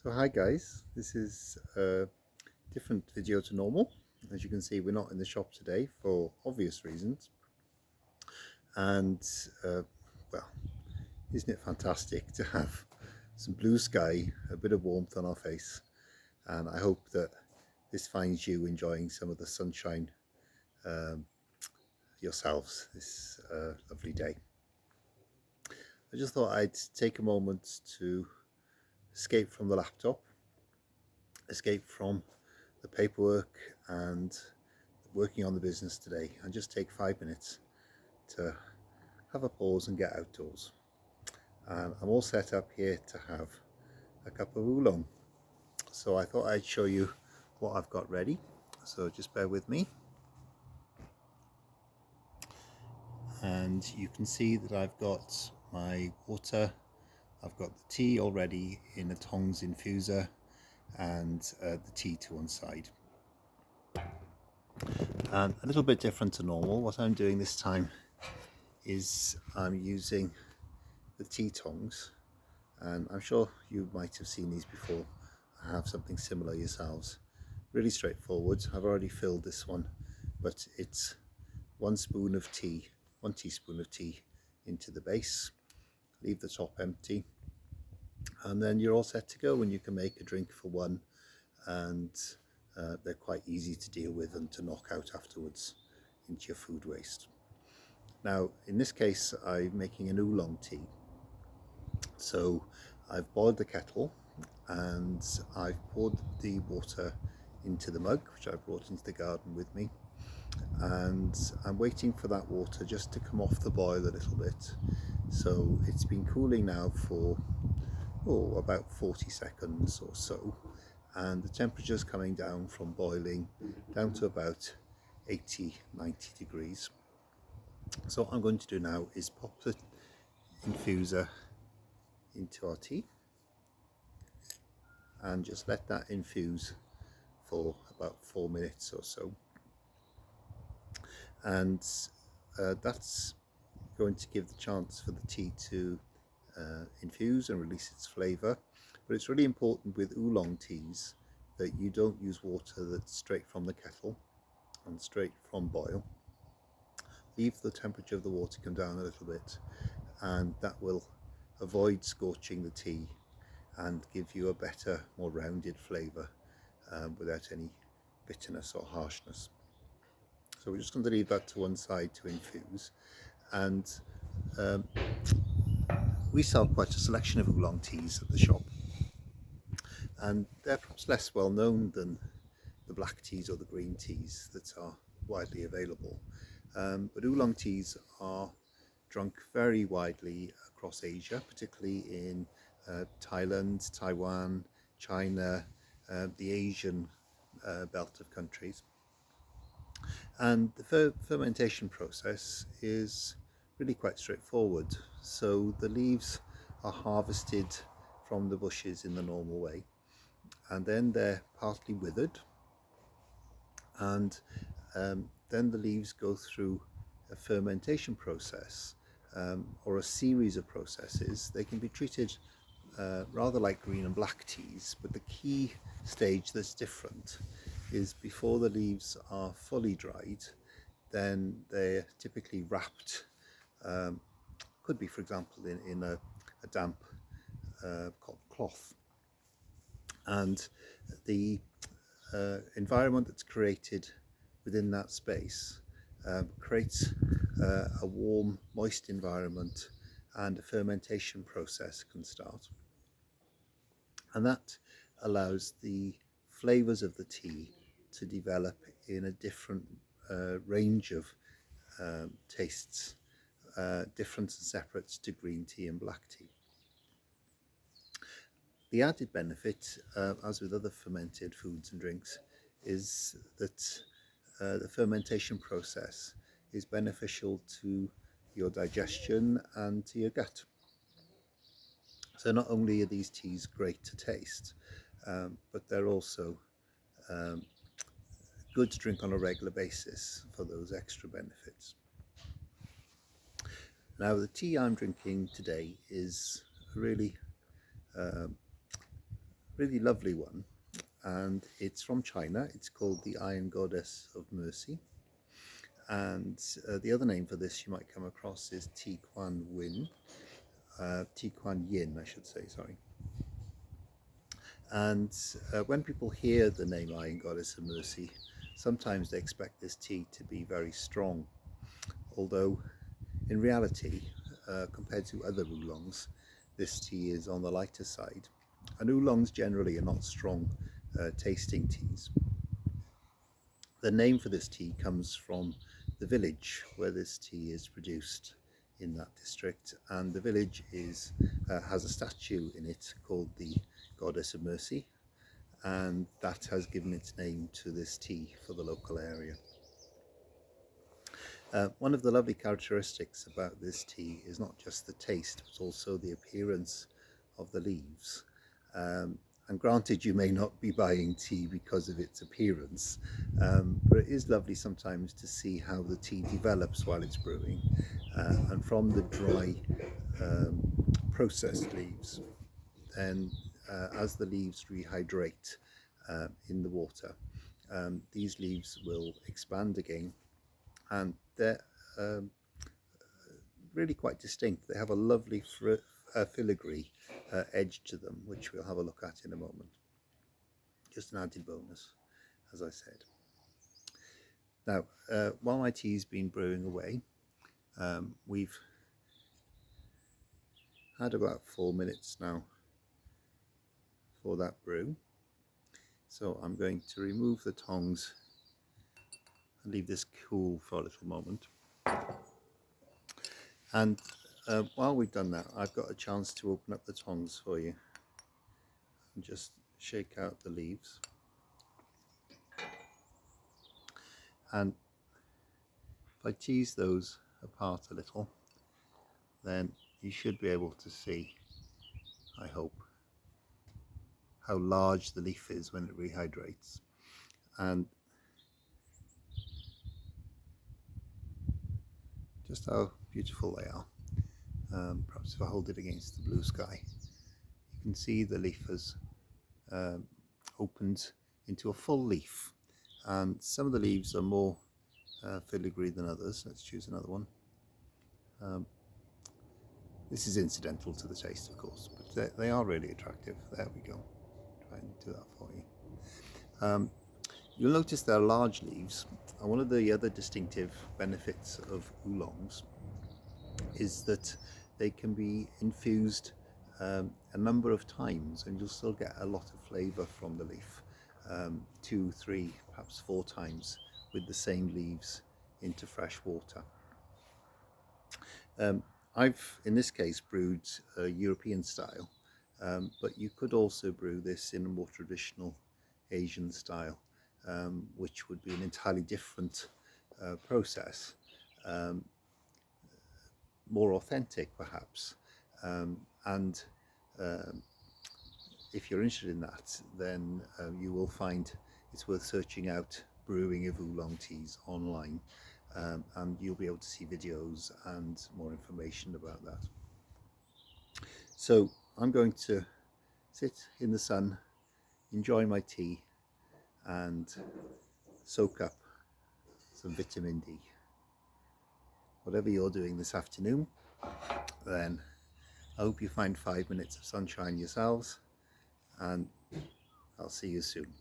So hi guys, this is a different video to normal. As you can see, we're not in the shop today for obvious reasons. And uh, well, isn't it fantastic to have some blue sky, a bit of warmth on our face, and I hope that this finds you enjoying some of the sunshine um, yourselves this lovely day. I just thought I'd take a moment to escape from the laptop, escape from the paperwork and working on the business today, and just take 5 minutes to have a pause and get outdoors. And I'm all set up here to have a cup of oolong. So I thought I'd show you what I've got ready. So just bear with me. And you can see that I've got my water, I've got the tea already in a tongs infuser, and the tea to one side. And a little bit different to normal, what I'm doing this time is I'm using the tea tongs, and I'm sure you might have seen these before. I have something similar yourselves. Really straightforward. I've already filled this one, but it's 1 teaspoon of tea into the base. Leave the top empty, and then you're all set to go, and you can make a drink for one, and they're quite easy to deal with and to knock out afterwards into your food waste. Now in this case I'm making an oolong tea. So I've boiled the kettle and I've poured the water into the mug, which I brought into the garden with me, and I'm waiting for that water just to come off the boil a little bit. So it's been cooling now for about 40 seconds or so, and the temperature's coming down from boiling down to about 80-90 degrees. So what I'm going to do now is pop the infuser into our tea and just let that infuse for about 4 minutes or so, and that's going to give the chance for the tea to infuse and release its flavour. But it's really important with oolong teas that you don't use water that's straight from the kettle and straight from boil. Leave the temperature of the water come down a little bit, and that will avoid scorching the tea and give you a better, more rounded flavour without any bitterness or harshness. So we're just going to leave that to one side to infuse, and we sell quite a selection of oolong teas at the shop, and they're perhaps less well known than the black teas or the green teas that are widely available. But oolong teas are drunk very widely across Asia, particularly in Thailand, Taiwan, China, the Asian belt of countries. And the fermentation process is really quite straightforward. So the leaves are harvested from the bushes in the normal way, and then they're partly withered, and then the leaves go through a fermentation process, or a series of processes. They can be treated rather like green and black teas, but the key stage that's different is before the leaves are fully dried, then they're typically wrapped, could be for example in a damp cotton cloth, and the environment that's created within that space creates a warm, moist environment, and a fermentation process can start. And that allows the flavours of the tea to develop in a different range of tastes, different and separate to green tea and black tea. The added benefit, as with other fermented foods and drinks, is that the fermentation process is beneficial to your digestion and to your gut. So not only are these teas great to taste, but they're also good to drink on a regular basis for those extra benefits. Now the tea I'm drinking today is really really lovely one, and it's from China. It's called the Iron Goddess of Mercy, and the other name for this you might come across is Kuan Yin, I should say, sorry. And when people hear the name Iron Goddess of Mercy, sometimes they expect this tea to be very strong, although in reality, compared to other oolongs, this tea is on the lighter side. And oolongs generally are not strong tasting teas. The name for this tea comes from the village where this tea is produced in that district, and the village has a statue in it called the Goddess of Mercy, and that has given its name to this tea for the local area. One of the lovely characteristics about this tea is not just the taste, but also the appearance of the leaves. And granted, you may not be buying tea because of its appearance, but it is lovely sometimes to see how the tea develops while it's brewing. And from the dry processed leaves, then as the leaves rehydrate in the water, these leaves will expand again, and they're really quite distinct. They have a lovely filigree edge to them, which we'll have a look at in a moment. Just an added bonus, as I said. Now, while my tea's been brewing away, we've had about 4 minutes now for that brew. So I'm going to remove the tongs and leave this cool for a little moment. And while we've done that, I've got a chance to open up the tongs for you and just shake out the leaves. And if I tease those apart a little, then you should be able to see, I hope, how large the leaf is when it rehydrates, and just how beautiful they are. Perhaps if I hold it against the blue sky, you can see the leaf has opened into a full leaf, and some of the leaves are more filigree than others. Let's choose another one. This is incidental to the taste, of course, but they are really attractive. There we go. Try and do that for you. You'll notice there are large leaves, and one of the other distinctive benefits of oolongs is that they can be infused a number of times, and you'll still get a lot of flavour from the leaf, 2, 3, perhaps 4 times with the same leaves into fresh water. I've, in this case, brewed European style, but you could also brew this in a more traditional Asian style, which would be an entirely different process, more authentic perhaps, and if you're interested in that, then you will find it's worth searching out brewing of oolong teas online, and you'll be able to see videos and more information about that. So I'm going to sit in the sun, enjoy my tea, and soak up some vitamin D. Whatever you're doing this afternoon, then I hope you find 5 minutes of sunshine yourselves, and I'll see you soon.